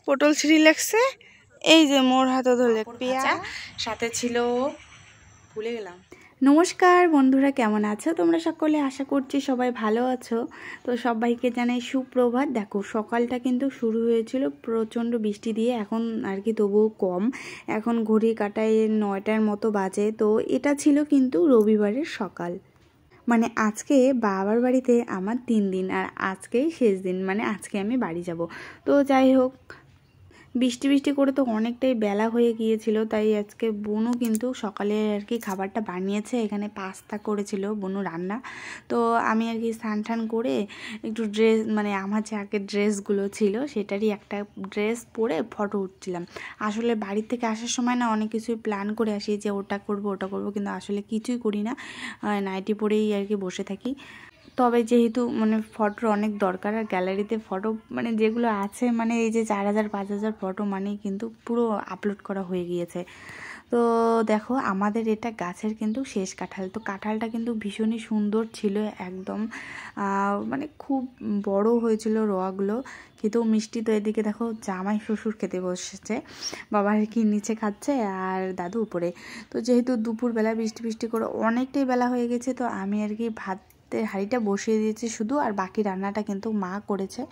পটল ছিঁড়ি লাগছে, এই যে মোর হাতে ধরলে পেঁয়াজ সাথে ছিল, ভুলে গেলাম। নমস্কার বন্ধুরা, কেমন আছো তোমরা সকলে? আশা করছি সবাই ভালো আছো। তো সবাইকে জানাই সুপ্রভাত। দেখো সকালটা কিন্তু শুরু হয়েছিল প্রচণ্ড বৃষ্টি দিয়ে, এখন আর কি তবুও কম, এখন ঘড়ি কাটায় 9টার মতো বাজে। তো এটা ছিল কিন্তু রবিবারের সকাল, মানে আজকে বাবার বাড়িতে আমার 3 দিন, আর আজকেই শেষ দিন, মানে আজকে আমি বাড়ি যাব। তো যাই হোক, বৃষ্টি বৃষ্টি করে তো অনেকটাই বেলা হয়ে গিয়েছিল, তাই আজকে বোনও কিন্তু সকালে আর কি খাবারটা বানিয়েছে। এখানে পাস্তা করেছিল বোনু রান্না। তো আমি আর কি স্নান টান করে একটু ড্রেস, মানে আমার যে আগের ড্রেসগুলো ছিল সেটারই একটা ড্রেস পরে ফটো উঠছিলাম। আসলে বাড়ির থেকে আসার সময় না অনেক কিছুই প্ল্যান করে আসি, যে ওটা করব ওটা করব, কিন্তু আসলে কিছুই করি না, নাইটি পরেই আর কি বসে থাকি। তবে যেহেতু মানে ফটোর অনেক দরকার, আর গ্যালারিতে ফটো মানে যেগুলো আছে, মানে এই যে 4000-5000 ফটো মানে কিন্তু পুরো আপলোড করা হয়ে গিয়েছে। তো দেখো আমাদের এটা গাছের কিন্তু শেষ কাঁঠাল। তো কাঁঠালটা কিন্তু ভীষণই সুন্দর ছিল, একদম মানে খুব বড় হয়েছিল রোয়াগুলো, খেতেও মিষ্টি। তো এদিকে দেখো জামাই শ্বশুর খেতে বসেছে, বাবা আর কি নিচে খাচ্ছে আর দাদু উপরে। তো যেহেতু দুপুরবেলা বৃষ্টি বৃষ্টি করে অনেকটাই বেলা হয়ে গেছে, তো আমি আর কি ভাতের হাঁড়িটা বসিয়ে দিয়েছি শুধু, আর বাকি রান্নাটা কিন্তু মা করেছে।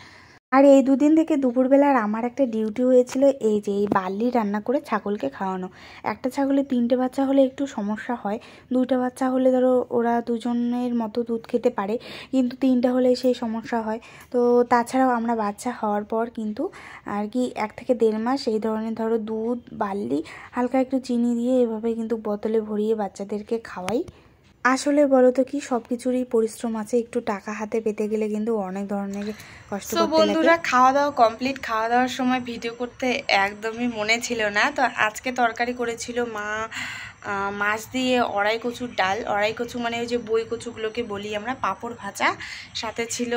আর এই দুদিন থেকে দুপুরবেলার আমার একটা ডিউটি হয়েছিল, এই যে এই বার্লি রান্না করে ছাগলকে খাওয়ানো। একটা ছাগলের 3টে বাচ্চা হলে একটু সমস্যা হয়, 2টা বাচ্চা হলে ধরো ওরা দুজনের মতো দুধ খেতে পারে, কিন্তু 3টা হলে সেই সমস্যা হয়। তো তাছাড়াও আমরা বাচ্চা হওয়ার পর কিন্তু আর কি 1 থেকে 1.5 মাস এই ধরনের ধরো দুধ, বার্লি, হালকা একটু চিনি দিয়ে এভাবে কিন্তু বোতলে ভরিয়ে বাচ্চাদেরকে খাওয়াই। আসলে বলো তো কি, সব কিছুরই পরিশ্রম আছে, একটু টাকা হাতে পেতে গেলে কিন্তু অনেক ধরনের কষ্ট করতে লাগে। বন্ধুরা, খাওয়া দাওয়া কমপ্লিট। খাওয়া দাওয়ার সময় ভিডিও করতে একদমই মনে ছিল না। তো আজকে তরকারি করেছিল মা মাছ দিয়ে অড়াই কচুর ডাল, অড়াই কচু মানে ওই যে বই কচুগুলোকে বলি আমরা, পাঁপড় ভাজা, সাথে ছিল,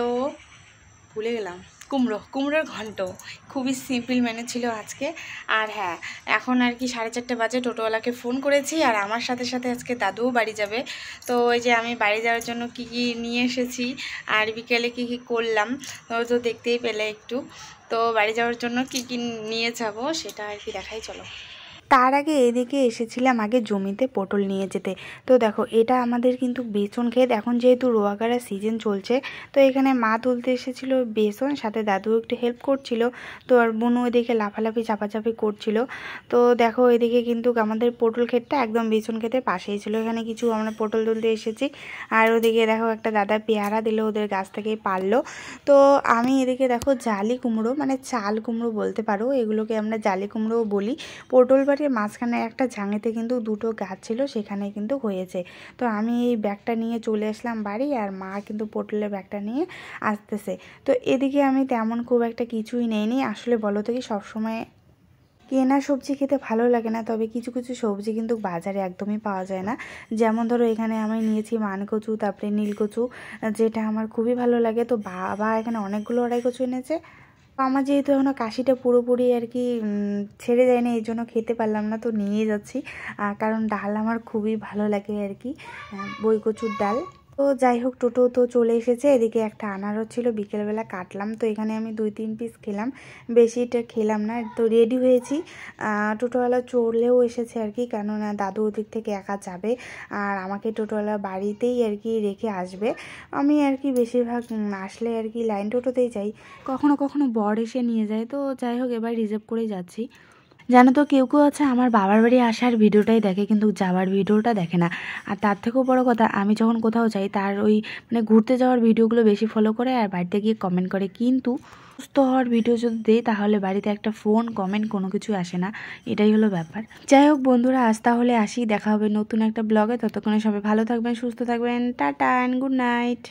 ভুলে গেলাম, কুমড়োর ঘন্ট। খুবই সিম্পল মেনু ছিল আজকে। আর হ্যাঁ, এখন আর কি 4:30 বাজে, টোটোওয়ালাকে ফোন করেছি, আর আমার সাথে সাথে আজকে দাদুও বাড়ি যাবে। তো ওই যে আমি বাড়ি যাওয়ার জন্য কি কি নিয়ে এসেছি আর বিকেলে কি কি করলাম তো দেখতেই পেলে একটু। তো বাড়ি যাওয়ার জন্য কি কি নিয়ে যাব সেটা আর কি দেখাই, চলো। তার আগে এদিকে এসেছিলাম আগে জমিতে পটল নিয়ে যেতে। তো দেখো এটা আমাদের কিন্তু বেসন ক্ষেত, এখন যেহেতু রোয়াগাড়া সিজন চলছে, তো এখানে মা তুলতে এসেছিল বেসন, সাথে দাদু একটু হেল্প করছিল। তো আর বোনও এদিকে লাফালাফি চাপাচাপি করছিল। তো দেখো এদিকে কিন্তু আমাদের পটল ক্ষেতটা একদম বেসন ক্ষেতের পাশেই ছিল, এখানে কিছু আমরা পটল তুলতে এসেছি। আর ওদিকে দেখো একটা দাদা পেয়ারা দিল, ওদের গাছ থেকেই পারলো। তো আমি এদিকে দেখো জালি কুমড়ো, মানে চাল কুমড়ো বলতে পারো, এগুলোকে আমরা জালি কুমড়োও বলি। পটল বাড়ির মাঝখানে একটা ঝাঙেতে কিন্তু 2টো গাছ ছিল, সেখানে কিন্তু হয়েছে। তো আমি এই ব্যাগটা নিয়ে চলে আসলাম বাড়ি, আর মা কিন্তু পটলের ব্যাগটা নিয়ে আসতেছে। তো এদিকে আমি তেমন খুব একটা কিছুই নেইনি। আসলে বলো তো কি, সবসময় কেনা সবজি খেতে ভালো লাগে না, তবে কিছু কিছু সবজি কিন্তু বাজারে একদমই পাওয়া যায় না। যেমন ধরো এখানে আমি নিয়েছি মানকচু, তারপরে নীলকচু, যেটা আমার খুবই ভালো লাগে। তো বাবা এখানে অনেকগুলো অড়াই কচু এনেছে। আমার যেহেতু এখনও কাশিটা পুরোপুরি আর কি ছেড়ে যায়নি, এই জন্য খেতে পারলাম না, তো নিয়ে যাচ্ছি। কারণ ডাল আমার খুবই ভালো লাগে আর কি, বই কচুর ডাল। তো যাই হোক, টোটো তো চলে এসেছে। এদিকে একটা আনারস ছিল, বিকেলবেলা কাটলাম, তো এখানে আমি 2-3 পিস খেলাম, বেশিটা খেলাম না। তো রেডি হয়েছি, টোটোওয়ালা চলেও এসেছে আর কি, কেননা দাদু ওদিক থেকে একা যাবে, আর আমাকে টোটোওয়ালা বাড়িতেই আর কি রেখে আসবে। আমি আর কি বেশিরভাগ আসলে আর কি লাইন টোটোতেই যাই, কখনো কখনো বর এসে নিয়ে যায়। তো যাই হোক, এবার রিজার্ভ করেই যাচ্ছি। জানো তো, কেউ কেউ আছে আমার বাবার বাড়ি আসার ভিডিওটাই দেখে, কিন্তু যাওয়ার ভিডিওটা দেখে না। আর তার থেকেও বড় কথা, আমি যখন কোথাও যাই তার ওই মানে ঘুরতে যাওয়ার ভিডিওগুলো বেশি ফলো করে, আর বাড়িতে গিয়ে কমেন্ট করে। কিন্তু সুস্থ হওয়ার ভিডিও যদি দেয়, তাহলে বাড়িতে একটা ফোন, কমেন্ট কোনো কিছু আসে না, এটাই হলো ব্যাপার। যাই হোক বন্ধুরা, আজ তাহলে আসি, দেখা হবে নতুন একটা ব্লগে। ততক্ষণে সবাই ভালো থাকবেন, সুস্থ থাকবেন, টাটা অ্যান্ড গুড নাইট।